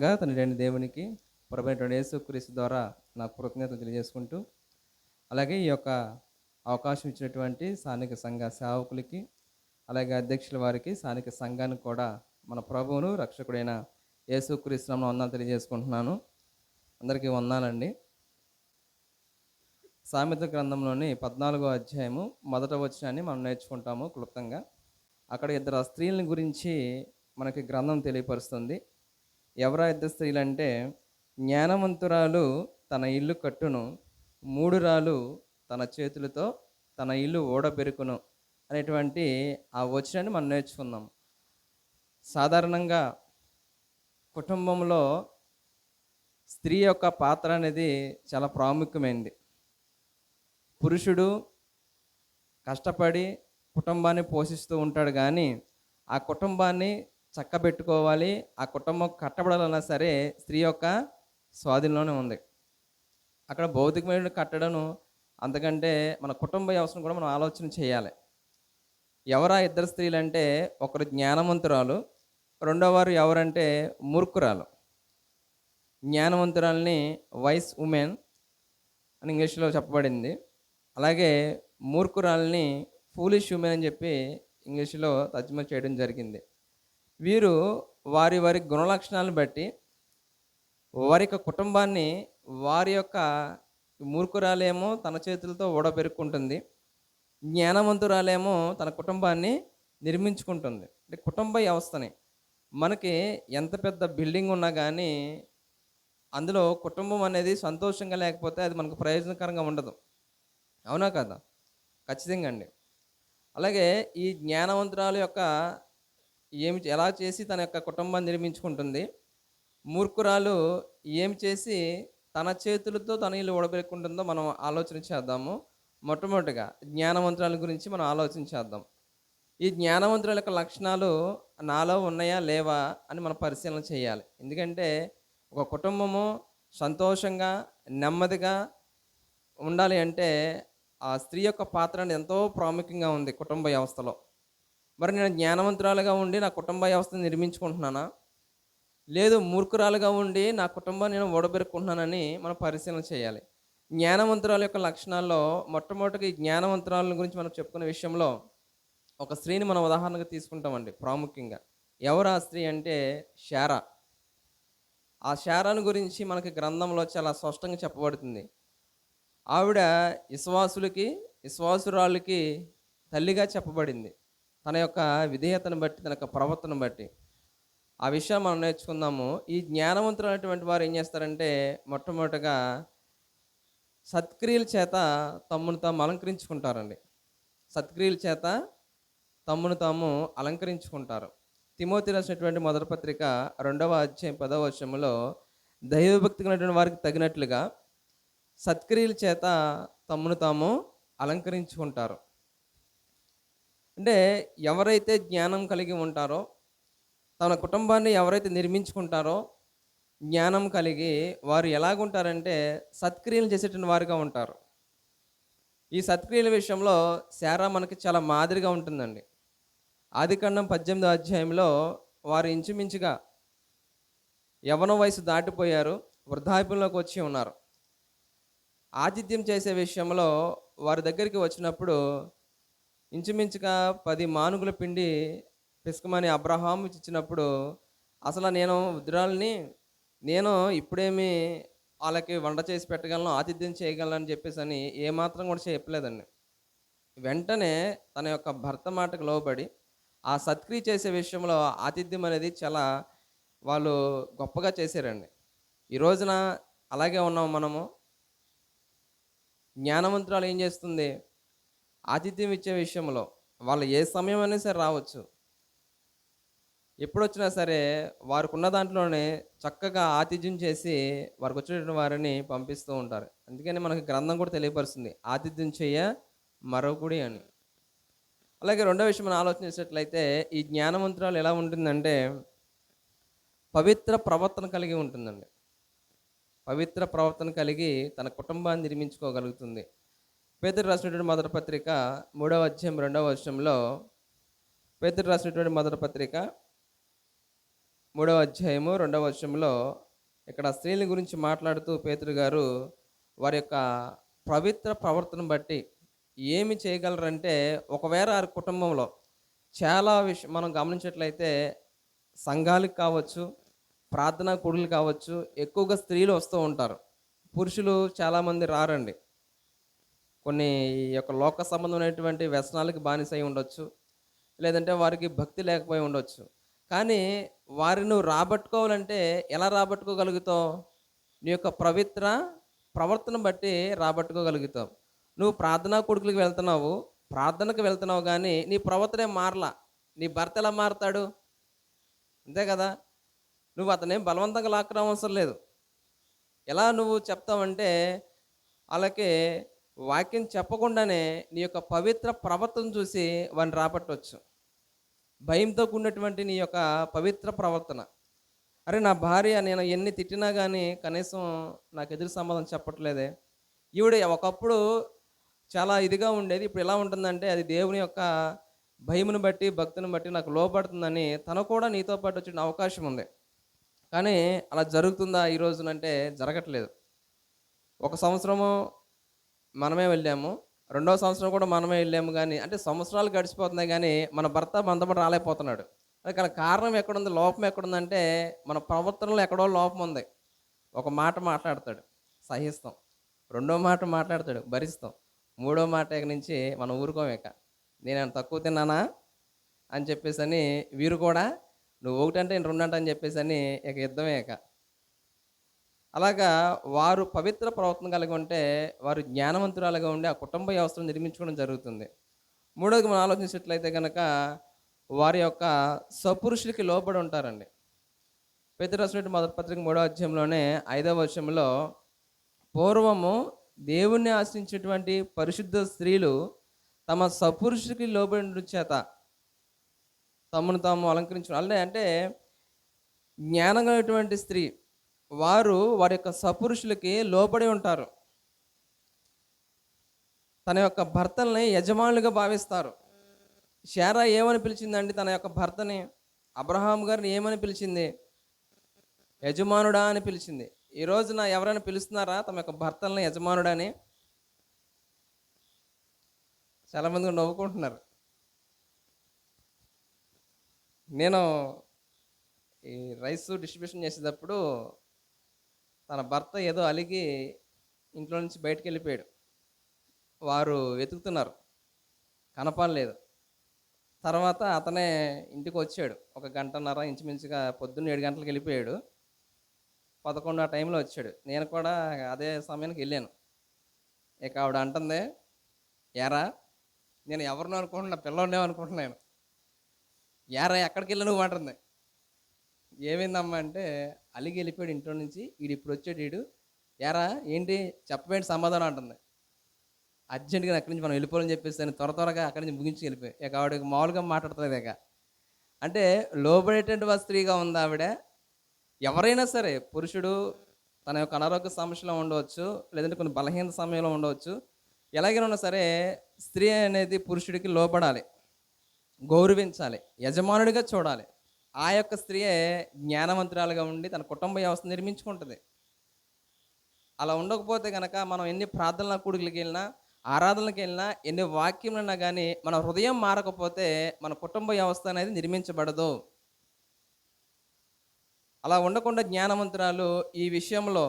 మొట్టమొదటగా తండ్రి అయిన దేవునికి ప్రభువైనటువంటి యేసుక్రీస్తు ద్వారా నా కృతజ్ఞతలు తెలియజేసుకుంటూ, అలాగే ఈ యొక్క అవకాశం ఇచ్చినటువంటి స్థానిక సంఘ సేవకులకి, అలాగే అధ్యక్షుల వారికి, స్థానిక సంఘానికి కూడా మన ప్రభువును రక్షకుడైన యేసుక్రీస్తు నామమున వందనాలు తెలియజేసుకుంటున్నాను. అందరికీ వందనాలండి. సామెతల గ్రంథంలోని 14వ అధ్యాయము మొదట వచనాన్ని మనం నేర్చుకుంటాము క్లుప్తంగా. అక్కడ ఇద్దరు స్త్రీల గురించి మనకి గ్రంథం తెలియపరుస్తుంది. ఎవరా ఇద్దరు స్త్రీలంటే, జ్ఞానవంతురాలు తన ఇల్లు కట్టును, మూఢురాలు తన చేతులతో తన ఇల్లు ఓడబెరుకును అనేటువంటి ఆ వచనాన్ని మనం నేర్చుకుందాం. సాధారణంగా కుటుంబంలో స్త్రీ యొక్క పాత్ర అనేది చాలా ప్రాముఖ్యమైనది. పురుషుడు కష్టపడి కుటుంబాన్ని పోషిస్తూ ఉంటాడు, కానీ ఆ కుటుంబాన్ని చక్కబెట్టుకోవాలి, ఆ కుటుంబం కట్టబడాలన్నా సరే స్త్రీ యొక్క స్వాధీనంలోనే ఉంది. అక్కడ భౌతికమైన కట్టడం అంతకంటే మన కుటుంబ వ్యవస్థను కూడా మనం ఆలోచన చేయాలి. ఎవరా ఇద్దరు స్త్రీలు అంటే, ఒకరు జ్ఞానవంతురాలు, రెండో వారు ఎవరంటే మూర్ఖురాలు. జ్ఞానవంతురాలని వైస్ ఉమెన్ అని ఇంగ్లీష్లో చెప్పబడింది. అలాగే మూర్ఖురాలని ఫూలిష్ ఉమెన్ అని చెప్పి ఇంగ్లీష్లో తర్జుమా చేయడం జరిగింది. వీరు వారి వారి గుణలక్షణాలను బట్టి వారి యొక్క కుటుంబాన్ని, వారి యొక్క మూర్ఖురాలేమో తన చేతులతో ఓడబెరుక్కుంటుంది, జ్ఞానవంతురాలేమో తన కుటుంబాన్ని నిర్మించుకుంటుంది. అంటే కుటుంబ వ్యవస్థని, మనకి ఎంత పెద్ద బిల్డింగ్ ఉన్నా కానీ అందులో కుటుంబం అనేది సంతోషంగా లేకపోతే అది మనకు ప్రయోజనకరంగా ఉండదు. అవునా కదా? ఖచ్చితంగా అండి. అలాగే ఈ జ్ఞానవంతురాలు యొక్క ఎలా చేసి తన యొక్క కుటుంబాన్ని నిర్మించుకుంటుంది, మూర్ఖురాలు ఏం చేసి తన చేతులతో తన ఇల్లు ఓడబెట్టుకుంటుందో మనం ఆలోచన చేద్దాము. మొట్టమొదటిగా జ్ఞానవంతురాల గురించి మనం ఆలోచన చేద్దాం. ఈ జ్ఞానవంతురాల యొక్క లక్షణాలు నాలో ఉన్నాయా లేవా అని మనం పరిశీలన చేయాలి. ఎందుకంటే ఒక కుటుంబము సంతోషంగా నెమ్మదిగా ఉండాలి అంటే ఆ స్త్రీ యొక్క పాత్ర అనేది ఎంతో ప్రాముఖ్యంగా ఉంది కుటుంబ వ్యవస్థలో. మరి నేను జ్ఞానవంతురాలుగా ఉండి నా కుటుంబ వ్యవస్థను నిర్మించుకుంటున్నానా, లేదు మూర్ఖురాలుగా ఉండి నా కుటుంబాన్ని నేను ఓడబెరుక్కుంటున్నానని మనం పరిశీలన చేయాలి. జ్ఞానవంతురాల యొక్క లక్షణాల్లో మొట్టమొదటిగా ఈ జ్ఞానవంతురాల గురించి మనం చెప్పుకునే విషయంలో ఒక స్త్రీని మనం ఉదాహరణగా తీసుకుంటామండి ప్రాముఖ్యంగా. ఎవరు ఆ స్త్రీ అంటే శారా. ఆ శారాను గురించి మనకి గ్రంథంలో చాలా స్పష్టంగా చెప్పబడుతుంది. ఆవిడ విశ్వాసులకి, విశ్వాసురాళ్ళకి తల్లిగా చెప్పబడింది. తన యొక్క విధేయతను బట్టి, తన యొక్క ప్రవర్తన బట్టి. ఆ విషయం మనం నేర్చుకుందాము. ఈ జ్ఞానవంతులైనటువంటి వారు ఏం చేస్తారంటే, మొట్టమొదటిగా సత్క్రియల చేత తమ్మును తాము అలంకరించుకుంటారండి. సత్క్రియల చేత తమ్మును తాము అలంకరించుకుంటారు. తిమోతి రాసినటువంటి మొదటి పత్రిక 2వ అధ్యాయం 10వ వచనంలో, దైవభక్తి కలిగినటువంటి వారికి తగినట్లుగా సత్క్రియల చేత తమ్మును తాము అలంకరించుకుంటారు. అంటే ఎవరైతే జ్ఞానం కలిగి ఉంటారో, తన కుటుంబాన్ని ఎవరైతే నిర్మించుకుంటారో, జ్ఞానం కలిగి వారు ఎలాగుంటారంటే సత్క్రియలు చేసేటువంటి వారుగా ఉంటారు. ఈ సత్క్రియల విషయంలో శారా మనకి చాలా మాదిరిగా ఉంటుందండి. ఆదికాండం 18వ అధ్యాయంలో వారు ఇంచుమించుగా యవ్వన వయసు దాటిపోయారు, వృద్ధాప్యంలోకి వచ్చి ఉన్నారు. ఆతిథ్యం చేసే విషయంలో వారి దగ్గరికి వచ్చినప్పుడు ఇంచుమించుగా 10 మానుగుల పిండి పిసకమని అబ్రహాము ఇచ్చినప్పుడు, అసలు నేను వృద్ధురాలిని, నేను ఇప్పుడేమి వాళ్ళకి వంట చేసి పెట్టగలను, ఆతిథ్యం చేయగలను అని చెప్పేసి అని ఏమాత్రం కూడా చెప్పలేదండి. వెంటనే తన యొక్క భర్త మాటకు లోబడి ఆ సత్క్రియ చేసే విషయంలో ఆతిథ్యం అనేది చాలా వాళ్ళు గొప్పగా చేశారండి. ఈ రోజున అలాగే ఉన్నాం మనము. జ్ఞానవంతురాలు ఏం చేస్తుంది, ఆతిథ్యం ఇచ్చే విషయంలో వాళ్ళు ఏ సమయం అయినా సరే రావచ్చు, ఎప్పుడొచ్చినా సరే వారికి ఉన్న దాంట్లోనే చక్కగా ఆతిథ్యం చేసి వారికి వచ్చినటువంటి వారిని పంపిస్తూ ఉంటారు. అందుకని మనకి గ్రంథం కూడా తెలియపరుస్తుంది, ఆతిథ్యం చేయ మరొకడి అని. అలాగే రెండో విషయం మనం ఆలోచన చేసినట్లయితే, ఈ జ్ఞానవంతురాలు ఎలా ఉంటుందంటే పవిత్ర ప్రవర్తన కలిగి ఉంటుందండి. పవిత్ర ప్రవర్తన కలిగి తన కుటుంబాన్ని నిర్మించుకోగలుగుతుంది. పేతురు రాసినటువంటి మొదటి పత్రిక 3వ అధ్యాయం 2వ వచనంలో, పేతురు రాసినటువంటి మొదటి పత్రిక 3వ అధ్యాయము 2వ వచనంలో ఇక్కడ స్త్రీల గురించి మాట్లాడుతూ పేతురు గారు వారి యొక్క పవిత్ర ప్రవర్తన బట్టి ఏమి చేయగలరంటే, ఒకవేళ వారి కుటుంబంలో చాలా మనం గమనించినట్లయితే సంఘాలకు కావచ్చు, ప్రార్థనా కూడులు కావచ్చు, ఎక్కువగా స్త్రీలు వస్తూ ఉంటారు. పురుషులు చాలామంది రారండి. కొన్ని ఈ యొక్క లోక సంబంధమైనటువంటి వ్యసనాలకు బానిసై ఉండొచ్చు, లేదంటే వారికి భక్తి లేకపోయి ఉండొచ్చు. కానీ వారిని నువ్వు రాబట్టుకోవాలంటే ఎలా రాబట్టుకోగలుగుతావు? నీ యొక్క పవిత్ర ప్రవర్తన బట్టి రాబట్టుకోగలుగుతావు. నువ్వు ప్రార్థనా కూడుకులకు వెళ్తున్నావు, ప్రార్థనకు వెళ్తున్నావు, కానీ నీ ప్రవర్తనే మారలా. నీ భర్త ఎలా మారతాడు? అంతే కదా. నువ్వు అతనేం బలవంతంగా లాక్కడం అవసరం లేదు. ఎలా నువ్వు చెప్తావంటే, అలాగే వాక్యం చెప్పకుండానే నీ యొక్క పవిత్ర ప్రవర్తన చూసి వాడిని రాబట్టవచ్చు. భయంతో కూడినటువంటి నీ యొక్క పవిత్ర ప్రవర్తన. అరే, నా భార్య నేను ఎన్ని తిట్టినా కానీ కనీసం నాకు ఎదురు సమాధానం చెప్పట్లేదే. ఈవిడ ఒకప్పుడు చాలా ఇదిగా ఉండేది, ఇప్పుడు ఎలా ఉంటుందంటే అది దేవుని యొక్క భయమును బట్టి, భక్తిని బట్టి నాకు లోబడుతుందని తను కూడా నీతో పాటు వచ్చిన అవకాశం ఉంది. కానీ అలా జరుగుతుందా ఈ రోజునంటే జరగట్లేదు. ఒక సంవత్సరము మనమే వెళ్ళాము, రెండవ సంవత్సరం కూడా మనమే వెళ్ళాము, కానీ అంటే సంవత్సరాలు గడిచిపోతున్నాయి, కానీ మన భర్త మనతో రాలేకపోతున్నాడు. అక్కడ కారణం ఎక్కడుంది, లోపం ఎక్కడుందంటే మన ప్రవర్తనలో ఎక్కడో లోపం ఉంది. ఒక మాట మాట్లాడతాడు, సహిస్తాం. రెండో మాట మాట్లాడతాడు, భరిస్తాం. మూడో మాట ఇక నుంచి మనం ఊరుకోం. ఇక నేను తక్కువ తిన్నానా అని చెప్పేసి అని వీరు కూడా నువ్వు ఒకటంటే నేను రెండంట అని చెప్పేసి అని ఇక యుద్ధమే. ఇక అలాగా వారు పవిత్ర ప్రవర్తన కలిగి ఉంటే వారు జ్ఞానవంతురాలుగా ఉండి ఆ కుటుంబ వ్యవస్థను నిర్మించుకోవడం జరుగుతుంది. మూడోది మనం ఆలోచించినట్లయితే కనుక వారి యొక్క సపురుషులకి లోబడి ఉంటారండి. పేతురు రాసిన మొదటి పత్రిక 3వ అధ్యాయంలోనే 5వ వచనంలో, పూర్వము దేవుణ్ణి ఆశ్రయించేటువంటి పరిశుద్ధ స్త్రీలు తమ సపురుషులకి లోబడి చేత తమను తాము అలంకరించు. అంటే జ్ఞానం కలిగినటువంటి స్త్రీ వారు వారి యొక్క సపురుషులకి లోబడి ఉంటారు. తన యొక్క భర్తల్ని యజమానులుగా భావిస్తారు. శారా ఏమని పిలిచిందండి తన యొక్క భర్తని? అబ్రహాం గారిని ఏమని పిలిచింది? యజమానుడా అని పిలిచింది. ఈ రోజున ఎవరైనా పిలుస్తున్నారా తమ యొక్క భర్తల్ని యజమానుడా అని? చాలామంది నవ్వుకుంటున్నారు. నేను ఈ రైస్ డిస్ట్రిబ్యూషన్ చేసేటప్పుడు తన భర్త ఏదో అలిగి ఇంట్లో నుంచి బయటకు వెళ్ళిపోయాడు. వారు వెతుకుతున్నారు, కనపడలేదు. తర్వాత అతనే ఇంటికి వచ్చాడు. 1 గంటన్నర ఇంచుమించుగా, పొద్దున్న 7 గంటలకు వెళ్ళిపోయాడు. 11 ఆ టైంలో వచ్చాడు. నేను కూడా అదే సమయానికి వెళ్ళాను. ఇక ఆవిడ అంటుంది, యారా నేను ఎవరినో అనుకుంటున్నా, పిల్లవాడినే అనుకుంటున్నాను. యారా ఎక్కడికి వెళ్ళా నువ్వు అంటుంది. ఏమైందమ్మా అంటే, అలిగి వెళ్ళిపోయాడు ఇంట్లో నుంచి, వీడు ఇప్పుడు వచ్చాడు, వీడు యారా ఏంటి చెప్పవేంటి సమాధానం అంటుంది. అర్జెంటుగా అక్కడి నుంచి మనం వెళ్ళిపోవాలని చెప్పేసి నేను త్వరగా అక్కడి నుంచి ముగించి వెళ్ళిపోయి ఇక ఆవిడకి మామూలుగా మాట్లాడుతుంది. ఇక అంటే లోబడేటువంటి స్త్రీగా ఉంది ఆవిడ. ఎవరైనా సరే, పురుషుడు తన యొక్క అనారోగ్య సమస్యలో ఉండవచ్చు, లేదంటే కొన్ని బలహీన సమయంలో ఉండవచ్చు, ఎలాగైనా ఉన్నా సరే స్త్రీ అనేది పురుషుడికి లోబడాలి, గౌరవించాలి, యజమానుడిగా చూడాలి. ఆ యొక్క స్త్రీయే జ్ఞానవంతురాలుగా ఉండి తన కుటుంబ వ్యవస్థ నిర్మించుకుంటుంది. అలా ఉండకపోతే కనుక మనం ఎన్ని ప్రార్థనల కూడికలకి వెళ్ళినా, ఆరాధనలకు వెళ్ళినా, ఎన్ని వాక్యములన్నా కానీ మన హృదయం మారకపోతే మన కుటుంబ వ్యవస్థ అనేది నిర్మించబడదు. అలా ఉండకుండా జ్ఞానవంతురాలు ఈ విషయంలో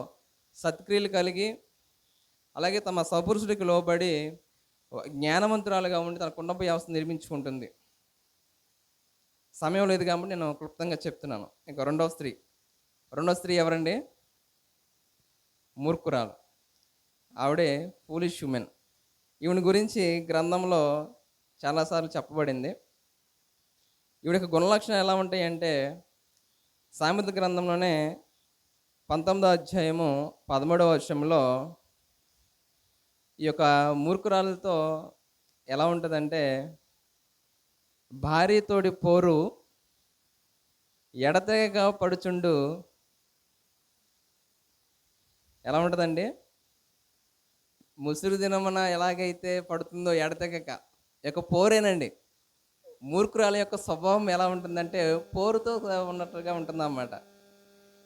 సత్క్రియలు కలిగి, అలాగే తమ సపురుషుడికి లోబడి జ్ఞానవంతురాలుగా ఉండి తన కుటుంబ వ్యవస్థ నిర్మించుకుంటుంది. సమయం లేదు కాబట్టి నేను క్లుప్తంగా చెప్తున్నాను. ఇంకా రెండవ స్త్రీ ఎవరండి? మూర్ఖురాలు. ఆవిడే ఫూలిష్ హ్యూమెన్. ఈవిని గురించి గ్రంథంలో చాలాసార్లు చెప్పబడింది. ఈవిడ యొక్క గుణలక్షణాలు ఎలా ఉంటాయంటే, సామెతల గ్రంథంలోనే 19వ అధ్యాయము 13వ వచనంలో ఈ యొక్క మూర్ఖురాలతో ఎలా ఉంటుందంటే, భార్యతోడి పోరు ఎడతెగక పడుచుండు. ఎలా ఉంటుందండి? ముసురు దినమున ఎలాగైతే పడుతుందో ఎడతెగక, యొక్క పోరేనండి. మూర్ఖురాలి యొక్క స్వభావం ఎలా ఉంటుందంటే పోరుతో ఉన్నట్టుగా ఉంటుందన్నమాట.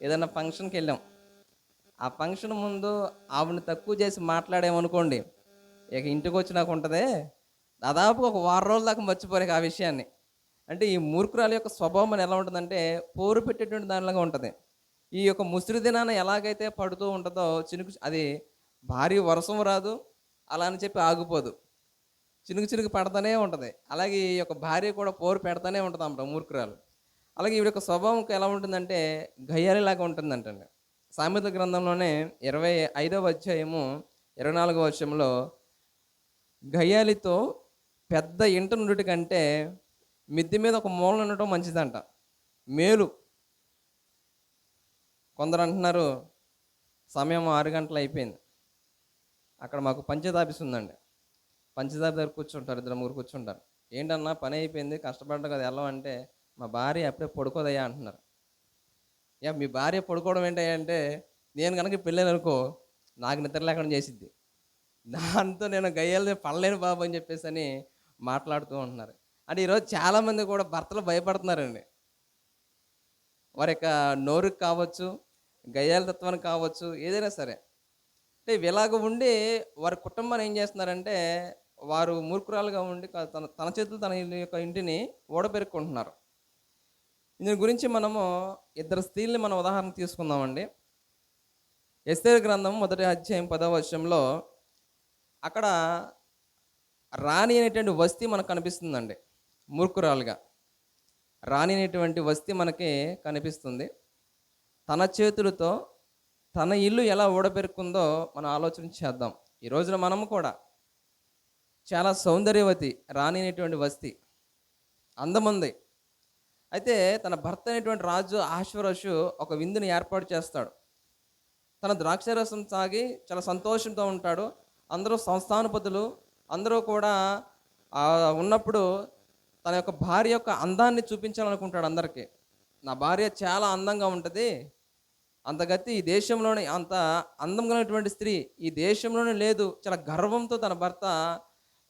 ఏదైనా ఫంక్షన్కి వెళ్ళాం, ఆ ఫంక్షన్ ముందు ఆవిడని తక్కువ చేసి మాట్లాడామనుకోండి, ఇక ఇంటికి వచ్చినాక ఉంటుంది దాదాపు ఒక వారం రోజుల దాకా మర్చిపోలేక ఆ విషయాన్ని. అంటే ఈ మూర్ఖురాలి యొక్క స్వభావం అని ఎలా ఉంటుందంటే పోరు పెట్టేటువంటి దానిలాగా ఉంటుంది. ఈ యొక్క ముసిరి దినాన ఎలాగైతే పడుతూ ఉంటుందో చినుకు, అది భారీ వర్షం రాదు, అలా అని చెప్పి ఆగిపోదు, చినుకు చినుకు పడతానే ఉంటుంది. అలాగే ఈ యొక్క భార్య కూడా పోరు పెడతానే ఉంటుంది అన్నమాట మూర్ఖురాలు. అలాగే ఈవిడ యొక్క స్వభావం ఎలా ఉంటుందంటే గయ్యాలిలాగా ఉంటుందంటండి. సామెతల గ్రంథంలోనే 25వ అధ్యాయము 24వ వచనంలో, గయ్యాలితో పెద్ద ఇంట నుండి కంటే మిద్దె మీద ఒక మూలన ఉండటం మంచిదంట, మేలు. కొందరు అంటున్నారు సమయం 6 గంటలు అయిపోయింది, అక్కడ మాకు పంచాయతీ ఆఫీస్ ఉందండి, పంచాయతీ దగ్గర కూర్చుంటారు, 2-3 కూర్చుంటారు. ఏంటన్నా పని అయిపోయింది కష్టపడ్డా కదా వెళ్ళమంటే, మా భార్య అప్పుడే పడుకోదయ్యా అంటున్నారు. మీ భార్య పడుకోవడం ఏంటయ్యా అంటే, నేను కనుక పెళ్ళాను అనుకో నాకు నిద్ర లేకుండా చేసిద్ది, దాంతో నేను గయ్యాలే పడలేను బాబు అని చెప్పేసి అని మాట్లాడుతూ ఉంటున్నారు. అంటే ఈరోజు చాలామంది కూడా భర్తలు భయపడుతున్నారండి. వారి యొక్క నోరుకి కావచ్చు, గయ్యాల తత్వానికి కావచ్చు, ఏదైనా సరే. అంటే ఇలాగ ఉండి వారి కుటుంబాన్ని ఏం చేస్తున్నారంటే, వారు మూర్ఖురాలుగా ఉండి తన తన చేతులు తన యొక్క ఇంటిని ఓడబెరుక్కుంటున్నారు. దీని గురించి మనము 2 స్త్రీల్ని మనం ఉదాహరణ తీసుకుందామండి. ఎస్తేరు గ్రంథం 1వ అధ్యాయం 10వ వచనంలో అక్కడ రాణి అనేటువంటి వస్తీ మనకు కనిపిస్తుందండి. మూర్ఖురాలుగా రాణి అనేటువంటి వస్తీ మనకి కనిపిస్తుంది. తన చేతులతో తన ఇల్లు ఎలా ఊడబెరుక్కుందో మనం ఆలోచన చేద్దాం. ఈ రోజున మనము కూడా చాలా సౌందర్యవతి రాణి అనేటువంటి వస్తీ, అందముంది. అయితే తన భర్త అనేటువంటి రాజు అహష్వేరోషు ఒక విందుని ఏర్పాటు చేస్తాడు. తన ద్రాక్షారసం తాగి చాలా సంతోషంతో ఉంటాడు. అందరూ సంస్థానపతులు అందరూ కూడా ఉన్నప్పుడు తన యొక్క భార్య యొక్క అందాన్ని చూపించాలనుకుంటాడు అందరికీ. నా భార్య చాలా అందంగా ఉంటుంది, అంతగతి ఈ దేశంలోనే, అంత అందం కలిగినటువంటి స్త్రీ ఈ దేశంలోనే లేదు. చాలా గర్వంతో తన భర్త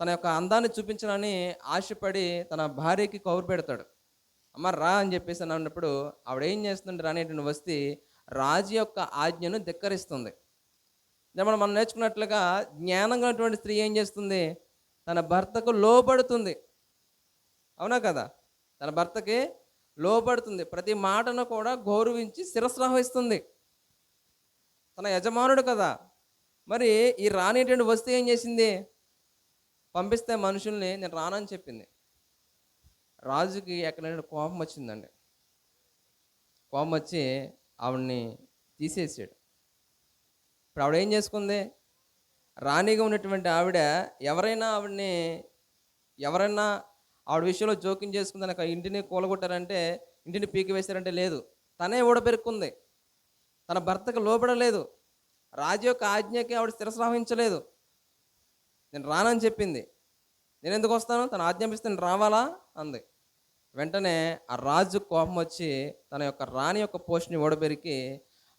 తన యొక్క అందాన్ని చూపించాలని ఆశపడి తన భార్యకి కౌరు పెడతాడు. అమ్మ రా అని చెప్పేసి అన్నప్పుడు ఆవిడ ఏం చేస్తుంటే రానేటువంటి వస్తీ రాజు యొక్క ఆజ్ఞను ధిక్కరిస్తుంది. మనం నేర్చుకున్నట్లుగా జ్ఞానం కలిగినటువంటి స్త్రీ ఏం చేస్తుంది, తన భర్తకు లోబడుతుంది. అవునా కదా? తన భర్తకి లోబడుతుంది, ప్రతి మాటను కూడా గౌరవించి శిరస్సు. తన యజమానుడు కదా. మరి ఈ రానేటువంటి వస్తూ ఏం చేసింది, పంపిస్తే మనుషుల్ని నేను రానని చెప్పింది. రాజుకి ఎక్కడైనా కోపం వచ్చిందండి. కోపం వచ్చి ఆవిడ్ని తీసేసాడు. ఇప్పుడు ఆవిడ ఏం చేసుకుంది, రాణిగా ఉన్నటువంటి ఆవిడ ఎవరైనా ఆవిడ విషయంలో జోక్యం చేసుకుంది, నాకు ఇంటిని కూలగొట్టారంటే, ఇంటిని పీకి వేశారంటే లేదు, తనే ఊడబెరుక్కుంది. తన భర్తకు లోబడలేదు, రాజు యొక్క ఆజ్ఞకి ఆవిడ శిరస్సు. నేను రానని చెప్పింది, నేను ఎందుకు వస్తాను, తన ఆజ్ఞాపిస్తే నేను రావాలా అంది. వెంటనే ఆ రాజు కోపం వచ్చి తన యొక్క రాణి యొక్క పోస్ట్ని ఓడబెరికి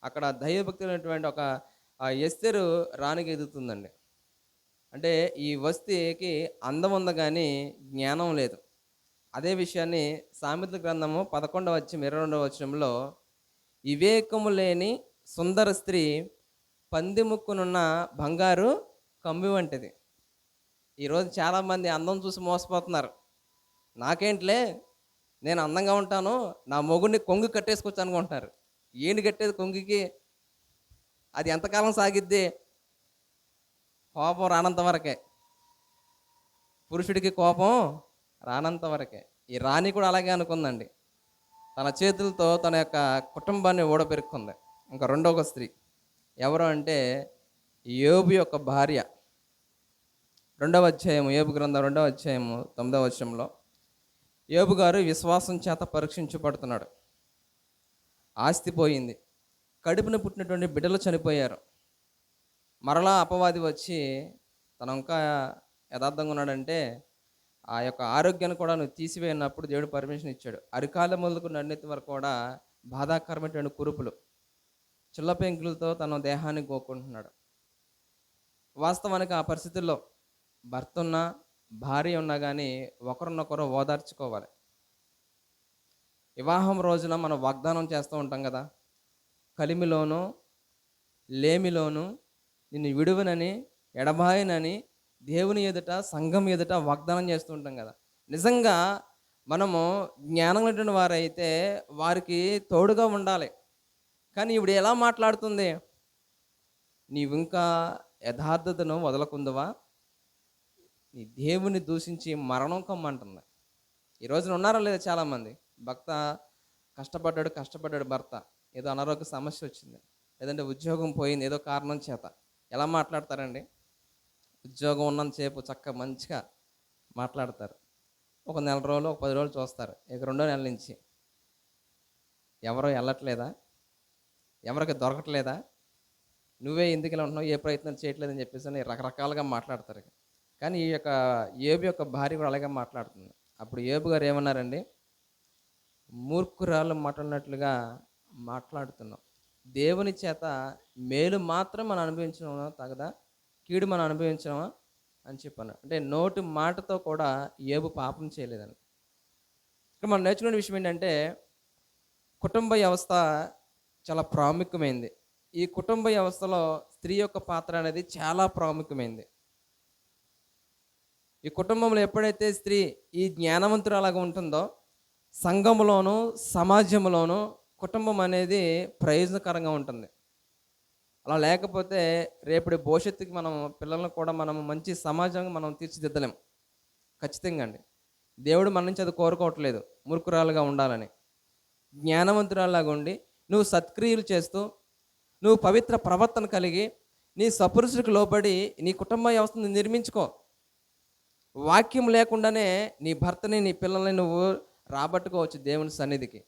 అక్కడ దైవభక్తి అయినటువంటి ఒక ఎస్తేరు రాణికి ఎదుగుతుందండి. అంటే ఈ వస్తీకి అందం ఉంది కానీ జ్ఞానం లేదు. అదే విషయాన్ని సామెతల గ్రంథము 11వ అధ్యాయం 22వ వచనంలో, వివేకము లేని సుందర స్త్రీ పంది ముక్కునున్న బంగారు కమ్మి వంటిది. ఈరోజు చాలామంది అందం చూసి మోసపోతున్నారు. నాకేంట్లే, నేను అందంగా ఉంటాను, నా మొగుడిని కొంగు కట్టేసుకొచ్చు అనుకుంటున్నారు. ఏంటి కట్టేది కొంగికి, అది ఎంతకాలం సాగిద్ది, కోపం రానంత వరకే, పురుషుడికి కోపం రానంత వరకే. ఈ రాణి కూడా అలాగే అనుకుందండి, తన చేతులతో తన యొక్క కుటుంబాన్ని ఓడబెరుక్కుంది. ఇంకా రెండవ స్త్రీ ఎవరు అంటే యోబు యొక్క భార్య. 2వ అధ్యాయము, యోబు గ్రంథం 2వ అధ్యాయము 9వ వచనంలో, యోబు గారు విశ్వాసం చేత పరీక్షించబడుతున్నాడు. ఆస్తి పోయింది, కడుపున పుట్టినటువంటి బిడ్డలు చనిపోయారు. మరలా అపవాది వచ్చి తను ఇంకా యథార్థంగా ఉన్నాడంటే ఆ యొక్క ఆరోగ్యాన్ని కూడా నువ్వు తీసివేయనప్పుడు దేవుడు పర్మిషన్ ఇచ్చాడు. అరికాల మొదలుకు నన్నెత్తి వరకు కూడా బాధాకరమైనటువంటి కురుపులు, చిల్ల పెంకులతో తన దేహాన్ని గోక్కుంటున్నాడు. వాస్తవానికి ఆ పరిస్థితుల్లో భర్త ఉన్నా భార్య ఉన్నా కానీ ఒకరినొకరు ఓదార్చుకోవాలి. వివాహం రోజున మనం వాగ్దానం చేస్తూ ఉంటాం కదా, కలిమిలోను లేమిలోను నిన్ను విడువనని ఎడబాయనని దేవుని ఎదుట సంఘం ఎదుట వాగ్దానం చేస్తూ ఉంటాం కదా. నిజంగా మనము జ్ఞానం లేని వారైతే వారికి తోడుగా ఉండాలి. కానీ ఇప్పుడు ఎలా మాట్లాడుతుంది, నీవు ఇంకా యథార్థతను వదలకుందువా, నీ దేవుని దూషించి మరణం కమ్మంటుంది. ఈ రోజున ఉన్నారా లేదా చాలామంది, భర్త కష్టపడ్డాడు భర్త, ఏదో అనారోగ్య సమస్య వచ్చింది, లేదంటే ఉద్యోగం పోయింది ఏదో కారణం చేత, ఎలా మాట్లాడతారండి? ఉద్యోగం ఉన్నంతసేపు చక్కగా మంచిగా మాట్లాడతారు. ఒక నెల రోజులు ఒక 10 రోజులు చూస్తారు. ఇక 2వ నెల నుంచి ఎవరో వెళ్ళట్లేదా, ఎవరికి దొరకట్లేదా, నువ్వే ఎందుకు ఇలా ఉంటున్నావు, ఏ ప్రయత్నం చేయట్లేదని చెప్పేసి అని రకరకాలుగా మాట్లాడతారు. కానీ ఈ యొక్క యోబు యొక్క భార్య కూడా అలాగే మాట్లాడుతుంది. అప్పుడు యోబు గారు ఏమన్నారండి, మూర్ఖురాలు మాట్లాడినట్లుగా మాట్లాడుతున్నాం, దేవుని చేత మేలు మాత్రం మనం అనుభవించడం తగదా, కీడు మనం అనుభవించడమా అని చెప్పాను. అంటే నోటి మాటతో కూడా యోబు పాపం చేయలేదని. ఇక్కడ మనం నేర్చుకునే విషయం ఏంటంటే, కుటుంబ వ్యవస్థ చాలా ప్రాముఖ్యమైనది. ఈ కుటుంబ వ్యవస్థలో స్త్రీ యొక్క పాత్ర అనేది చాలా ప్రాముఖ్యమైనది. ఈ కుటుంబంలో ఎప్పుడైతే స్త్రీ ఈ జ్ఞానవంతురాలాగా ఉంటుందో, సంఘంలోనూ సమాజంలోనూ కుటుంబం అనేది ప్రయోజనకరంగా ఉంటుంది. అలా లేకపోతే రేపటి భవిష్యత్తుకి మనం పిల్లలను కూడా మనం మంచి సమాజంగా మనం తీర్చిదిద్దలేం. ఖచ్చితంగా అండి, దేవుడు మన నుంచి అది కోరుకోవట్లేదు మూర్ఖురాలుగా ఉండాలని. జ్ఞానవంతురాలాగా ఉండి నువ్వు సత్క్రియలు చేస్తూ నువ్వు పవిత్ర ప్రవర్తన కలిగి నీ సపురుషుడికి లోబడి నీ కుటుంబ వ్యవస్థను నిర్మించుకో. వాక్యం లేకుండానే నీ భర్తని నీ పిల్లల్ని నువ్వు రాబట్టుకోవచ్చు దేవుని సన్నిధికి.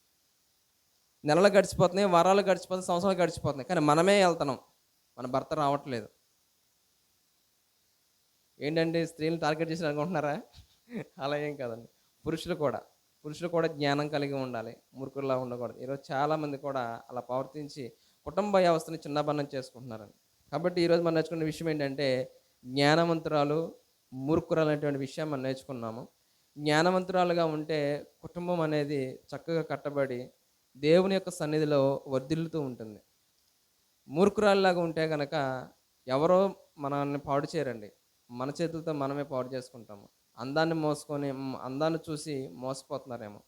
నెలలు గడిచిపోతున్నాయి, వారాలు గడిచిపోతున్నాయి, సంవత్సరాలు గడిచిపోతున్నాయి, కానీ మనమే వెళ్తున్నాం, మన భర్త రావట్లేదు. ఏంటంటే స్త్రీలను టార్గెట్ చేసి అనుకుంటున్నారా? అలా ఏం కాదండి. పురుషులు కూడా జ్ఞానం కలిగి ఉండాలి, మూర్ఖుల్లా ఉండకూడదు. ఈరోజు చాలామంది కూడా అలా ప్రవర్తించి కుటుంబ వ్యవస్థని చిన్నబన్నం చేసుకుంటున్నారండి. కాబట్టి ఈరోజు మనం నేర్చుకున్న విషయం ఏంటంటే, జ్ఞానవంతురాలు మూర్ఖురాలు అనేటువంటి విషయం మనం నేర్చుకున్నాము. జ్ఞానవంతురాలుగా ఉంటే కుటుంబం అనేది చక్కగా కట్టబడి దేవుని యొక్క సన్నిధిలో వర్ధిల్లుతూ ఉంటుంది. మూర్ఖురాలులాగా ఉంటే కనుక ఎవరో మనల్ని పాడు చేయరండి, మన చేతులతో మనమే పాడు చేసుకుంటాము. అందాన్ని చూసి మోసపోతున్నారేమో.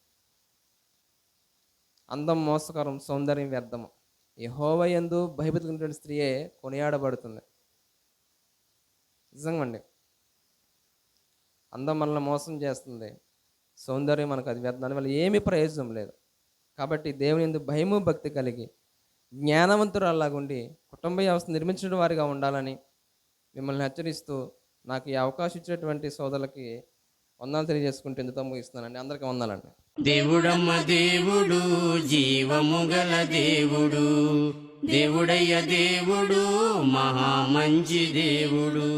అందం మోసకరం, సౌందర్యం వ్యర్థము. యెహోవా యందు భయభక్తులైన స్త్రీయే కొనియాడబడుతుంది. నిజంగా అండి, అందం మనల్ని మోసం చేస్తుంది, సౌందర్యం మనకు అది వ్యర్థం, దానివల్ల ఏమీ ప్రయోజనం లేదు. కాబట్టి దేవుని యందు భయము భక్తి కలిగి జ్ఞానవంతురాల్లాగుండి కుటుంబ వ్యవస్థ నిర్మించిన వారిగా ఉండాలని మిమ్మల్ని హెచ్చరిస్తూ, నాకు ఈ అవకాశం ఇచ్చినటువంటి సోదరులకి వందనాలు తెలియజేసుకుంటూ ఇందుతో ముగిస్తున్నానండి. అందరికీ వందనాలండి. దేవుడమ్మ దేవుడు, జీవము గల దేవుడు, దేవుడయ్య దేవుడు, మహా మంచి దేవుడు.